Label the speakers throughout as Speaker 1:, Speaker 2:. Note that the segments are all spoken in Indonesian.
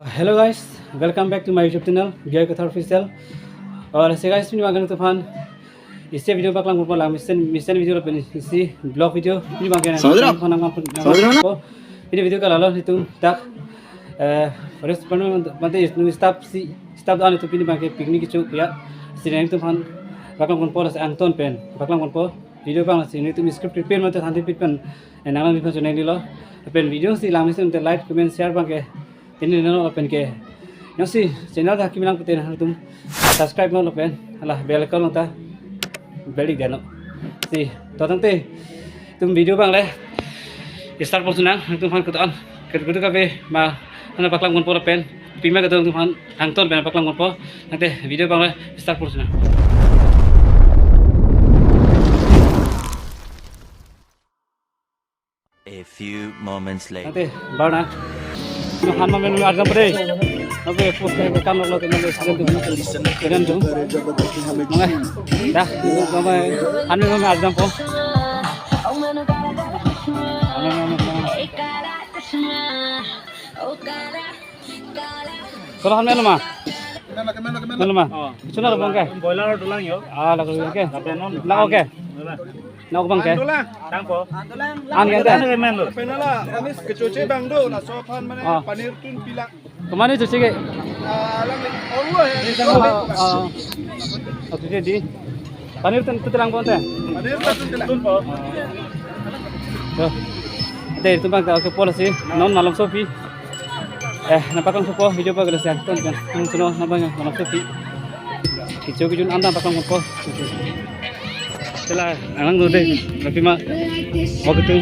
Speaker 1: Hello guys, welcome back to my YouTube channel Biar Kata Official. और ऐसे guys ini makan tufan. इससे वीडियो बकलांग ऊपर लाग मिशन वीडियो पे इसी blog video ini makan. Saudara. Ini video kalau lo itu tak respon mante itu stop ane tu ini makan piknik itu ya. Sini itu fan bakalang konpo las Anton pen bakalang konpo video bang sini itu script pen mante hanti pen nama pen channel lo pen video si lamis itu like comment share bang ke ini nano pen ke yang si channel dah kimilang putih nah tu subscribe nol pen alah bell icon nota beli gano si totang te tu video bang leh start pun senang tu fan ketuan ketu kafe ma ana bakalang konpo pen pima ketu tu fan Anton pen bakalang konpo nanti video bang leh start pun senang.
Speaker 2: A few moments later.
Speaker 1: Nanti baru nak, hama menu arjam pade, oke post ke kam lo tu mene sejen tu, mana, dah, kami hanu kami arjam po, kalau hanu mah, menu mah, cuma lo bangke,
Speaker 3: boiler tulang yo.
Speaker 1: lagu bangke, lagu ke. Nak bang ke?
Speaker 3: Tang po.
Speaker 1: An yang dah.
Speaker 3: Men lo.
Speaker 4: Penala, amis kecuci bang do, la sopan mana panir tun pilak.
Speaker 1: Kemana tu cik?
Speaker 4: Alam Allah ya.
Speaker 1: Tu jadi. Panir tu terang pun tak?
Speaker 4: Panir tun pilak.
Speaker 3: Tun po.
Speaker 1: Tu. Ada tu bang tak polisi. Non malam sopi. Nampak kan sopo video apa kalau saya kan? Suno nampak malam sopi. Kicau anda nampak kan sopo. Setelah alang tu deh, tapi mah waktu tu.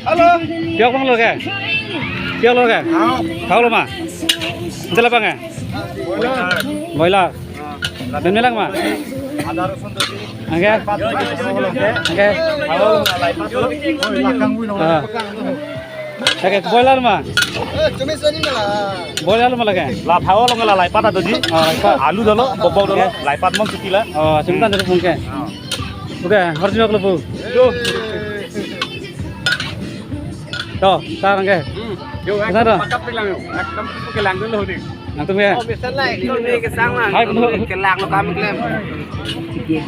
Speaker 4: Halo.
Speaker 1: Piak bang lo ke? Piak lo ke? Kau lo mah? Setelah bang ya? Boiler. Dan melang mah?
Speaker 3: Ada rusun tu sini.
Speaker 1: Angge. Angge.
Speaker 3: Kalau laipat tu, belakang wino.
Speaker 1: Angge boiler mah?
Speaker 4: Cumi sini lah.
Speaker 1: Boiler mah lagi?
Speaker 3: La phao lo ngala laipat ada ji. Alu dalo, bobok dalo, laipat mong sutila.
Speaker 1: Oh, sebentar dulu mungkin. Oke, harus juga lebu. Tuh, sekarang ke?
Speaker 3: Yo,
Speaker 1: Sana.
Speaker 3: pakap bilang yo. Ekdom ke lang dulu ni.
Speaker 1: Nanti ya.
Speaker 4: Biasa lah, ini kesang lah.
Speaker 1: Hai, betul.
Speaker 4: Kelak lo kami klaim.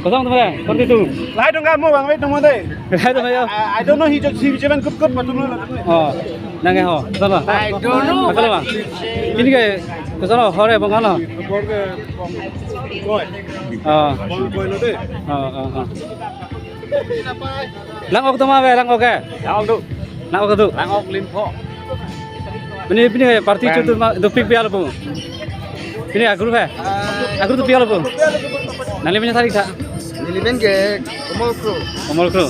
Speaker 1: Kosong tuh ya. Seperti itu.
Speaker 4: Lai dong kamu bang, wait dong deh.
Speaker 1: Hai tuh ya.
Speaker 4: I don't know he just cuman kup patung lo.
Speaker 1: Oh, nange ho. Sana.
Speaker 4: I don't know.
Speaker 1: Betul bang. Ini ke? Kesana, hore bang ano?
Speaker 4: Boy.
Speaker 1: Oh,
Speaker 4: Boy lo deh.
Speaker 1: oh. Langok tuh mah, langok ke?
Speaker 3: Lang tu.
Speaker 1: Langok tuh.
Speaker 3: Lang ok lim po.
Speaker 1: Ini kayak party itu tuh pik piala pun. Ini agro ya? Agro tuh piala pun. Nanti punya tarik tak?
Speaker 4: Niliben ke Komol Pro.
Speaker 1: Komol kro.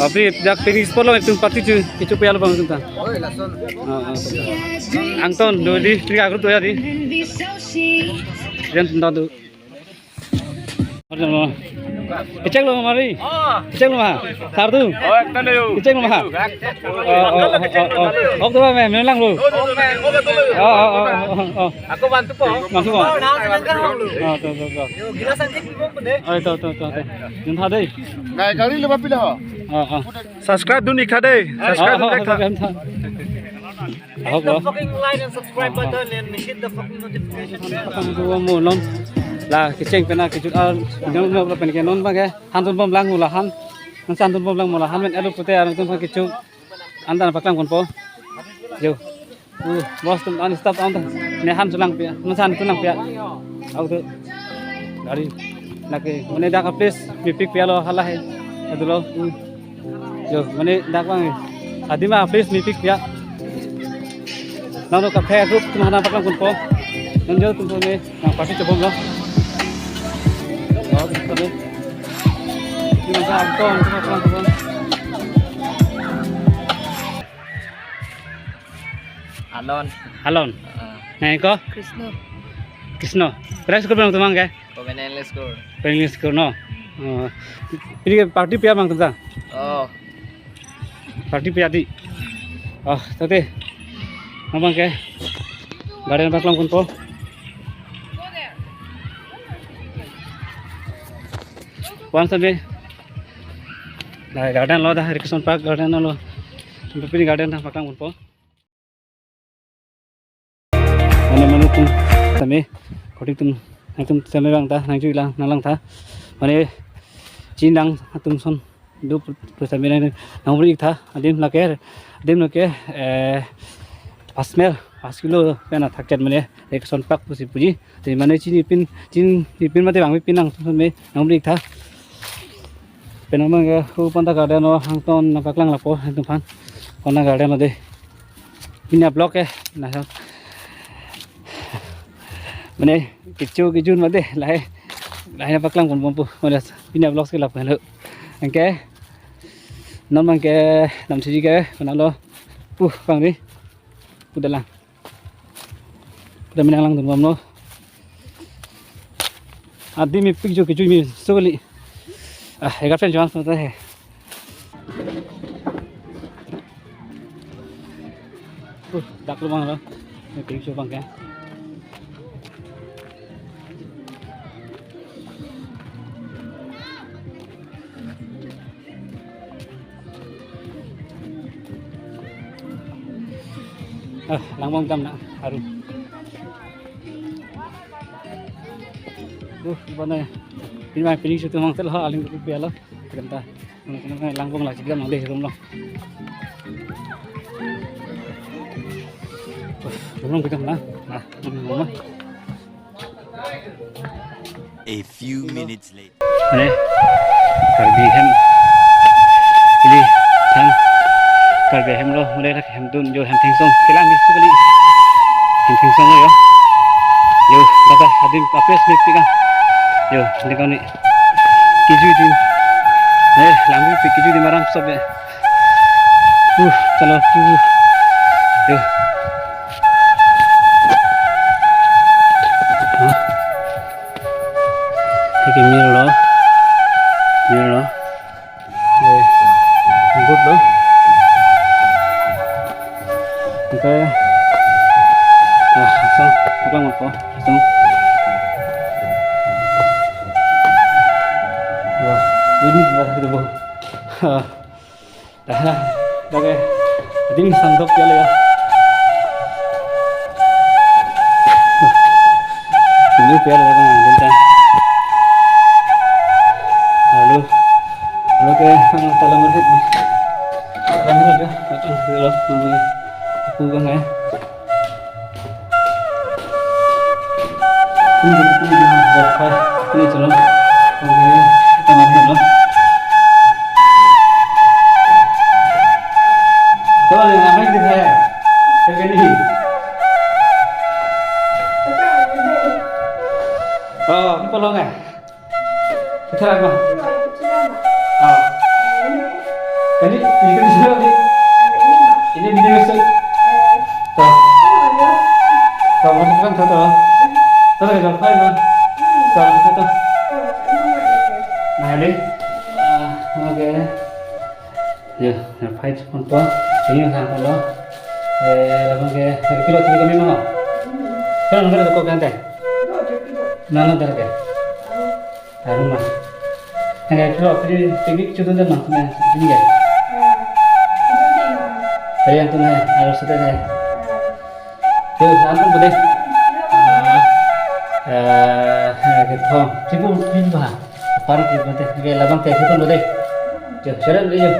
Speaker 1: Abri jak pinis polo itu party itu piala pun itu.
Speaker 4: Oh, lason.
Speaker 1: Anton do di trik agro tuh ya di. Jangan tentang tuh. Kecek lo mari. Kecek lo mah. Sardu.
Speaker 3: Oh, ekdom yo.
Speaker 1: Kecek lo mah. Oh tuh mah melang lo. Oh.
Speaker 3: Aku bantu po.
Speaker 1: Masuk kok.
Speaker 3: Tuh.
Speaker 1: Oh tuh.
Speaker 4: Gila sakit di bawah deh.
Speaker 1: Oh tuh. Jentah deh.
Speaker 4: Ngai kali lepas pilih.
Speaker 1: Oh.
Speaker 4: Subscribe dulu nikah deh. Subscribe dulu nikah.
Speaker 1: Hit the
Speaker 4: fucking like and subscribe button and hit the fucking notification bell.
Speaker 1: Pakang dua mo non lah keceng pena kejut al non mo pen ke non bang ke hantun pom lang mulahan nan santun pom lang mulahan men elu putih anu tum kecu anda pakang kon po yo bos tum an stop anda ne han sulang pia nan san tulang pia au tu dari lagi mene dak please pipik pia lo halah adu lo yo mene dak bang adima please pipik pia nang kafe group tum hana pakang kon po nan jo tum ne nang party chobom lo oh betul ini macam Anton teman-teman Alon nah ko Krishna price ko bang tumang ke Pengen score no ini party pia bang tumta party pia di oh tadi abang ke gaden baklang kun po Wan sabe, garden lo dah Rikson Park garden lo, tapi garden dah pakang pun po. tum tame kodi tum tame bang ta nang chui lang nalang tha mane chin dang tum son du tame nang nang bri tha adim lake pasmel 5 kilo pena thakchat mane ek son pak pusi puji te mane chin pin mate bang pin nang son me nang bri tha pena mang ga hu panta garden no hang ton na paklang lapo tum phan kona garden no de pina block e na mane kichun mate lai na paklang kon pompu mane pina block ke lap halo angke non mang ke nam chi ke kona lo pu pang ni udah menang tuh mamno adi mi picture keju mi soli egar pen jangan pata hai dak lu bang lo mi picture bang ke langbong kam nak harum bana pinai pining situ mang tel ha aling pi ala kenta langbong la sigam le rum lo rum kita na mama
Speaker 2: A few minutes later.
Speaker 1: ne karbi hem ili thang karbe hem lo mule la hem dun jo hem theng song kelang bi sekali hem theng song yo baka hadim apes mi pikan yo ni kau ni kiju di lambi pi kiju di maram sobe chalo yo Ini mirror lo good lo okay so apa mau kok so wah ini lah itu bu dah oke jadi sandok ya lo ya ini biar ada kan nanti Halo ke salam merhit ramai aja macam lo namanya aku kan ya ini chalo oke kita marhit lo तो हमें दिखाया है कि नहीं ini polong ya kita apa ini kan sudah ini video set tuh kamu masukkan satu terus ada file mah satu nah ini oke ya file konto ini kan kalau oke kilo 3 kami mah kan enggak ada kok kan teh nana darga rumah enggak kilo pergi cuci dulu nah ini ya saya yang tuh harus sudah saya tuh langsung boleh gitu cipu bah paru cipu nanti kayak labang teh itu boleh tuh sudah boleh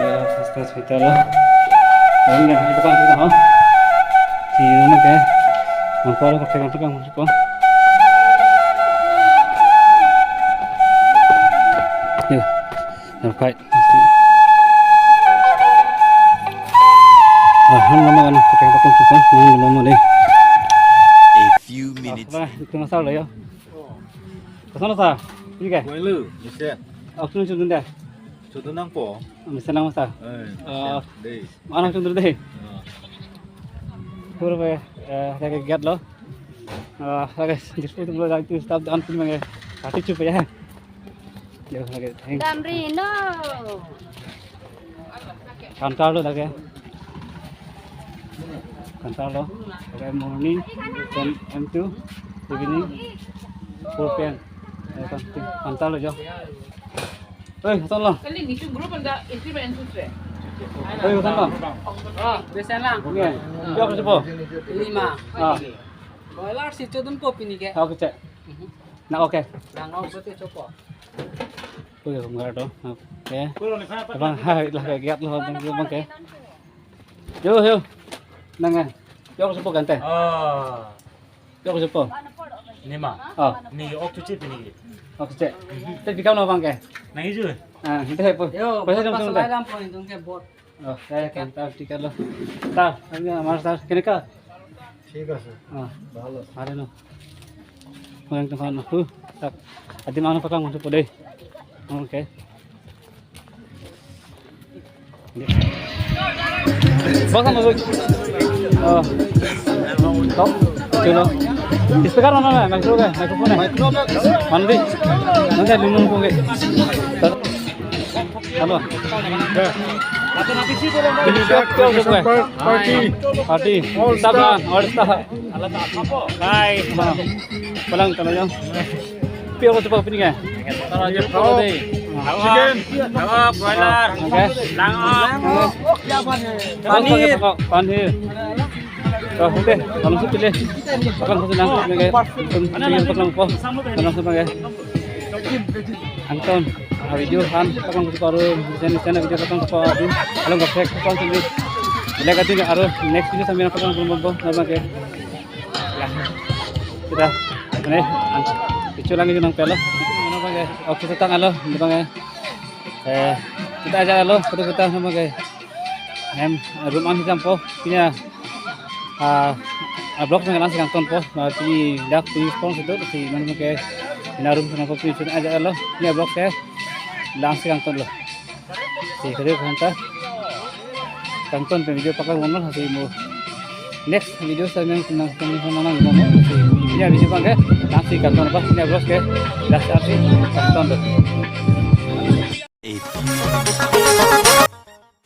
Speaker 1: ya pas kita lah ini yang kita kan kita ha si mana kayak mampu lah pakai tukang masuk yuk sampai nama kan pakai tukang nama deh
Speaker 2: A few minutes.
Speaker 1: itu masalah ya kesana sah ini kayak
Speaker 4: Quay lử, như thế.
Speaker 1: aku nunjuk deh
Speaker 4: Chỗ tôi năng cổ.
Speaker 1: misalnya masa
Speaker 4: Đây.
Speaker 1: mana nunjuk deh pura kayak giat lo kayak justru itu lo lagi stop down pun mengenai hati cukup ya ya kayak
Speaker 5: Damrino.
Speaker 1: kantor lo kayak kantor lo kayak morning dan M2 evening 4 PM kantor lo jo kantor lo
Speaker 6: Kali ni tu grup anda istri berensus
Speaker 1: Ayo sana.
Speaker 5: Oh, besan lang.
Speaker 1: Oke. Yo ke siapa?
Speaker 5: 5.
Speaker 1: Ah.
Speaker 5: Boiler si Chodun po pinige.
Speaker 1: Aku cek. Nah oke.
Speaker 5: Lang oh, betul copo.
Speaker 1: Tôi không ngờ đó. Oke. Bang, hai lah kayak giat loh bang ke. Yo. Nangan. Yo ke siapa gante? Yo ke siapa?
Speaker 3: Nema.
Speaker 1: Oh,
Speaker 3: Ni ok tu cip ni.
Speaker 1: oke cek. Tapi kau no bang ke?
Speaker 3: Nang hijau.
Speaker 1: Ah, itu apa?
Speaker 5: Yo,
Speaker 1: Pesa
Speaker 5: pas
Speaker 1: jom
Speaker 5: lang po itong ke bot.
Speaker 1: Oh, saya kan tahu tiket lo. Tahu, ini mas tahu kene ka?
Speaker 4: ঠিক আছে
Speaker 1: Ah,
Speaker 4: ভালো
Speaker 1: ada no. Orang tempat tak. Adi mana pakang untuk podai. Oke. Bang sama bang. Oh. Top. Coba. Speaker mana? Mikrofon kan? Mikrofon. Mana di? Nanti lunung ko ke. Halo. Ini kau siapa? Party. Saban. Orang tak. Hai. Palang tanah yang. Piau ko cepat pining kan?
Speaker 4: Chicken
Speaker 3: Broiler.
Speaker 1: Oke.
Speaker 3: Langok.
Speaker 1: Panik. Panik. Kau deh, kalau sudah pilih, pakang satu nang, sebagai tinggal pakang po, pakang sebagai Anton, video han, pakang satu baru, channel video pakang po, kalau nggak fake pakang sendiri, lihat aja nggak aru, next video sambil pakang po, sebagai, ya, kita, ini, itu lagi nang pelo, sebagai, oke setang alo, sebagai, kita aja alo, kita sebagai, rumah hitam po, punya blog में लांच करता हूँ पी डाक P spawns itu si mana pakai narum sama kopi itu aja lo ini blog saya launch करता हूँ lo si kerja kita tonton video pakai ngomong si mau next video saya yang tentang mana ngomong si ini video pakai launch करता हूँ apa ini blog saya launch करता हूँ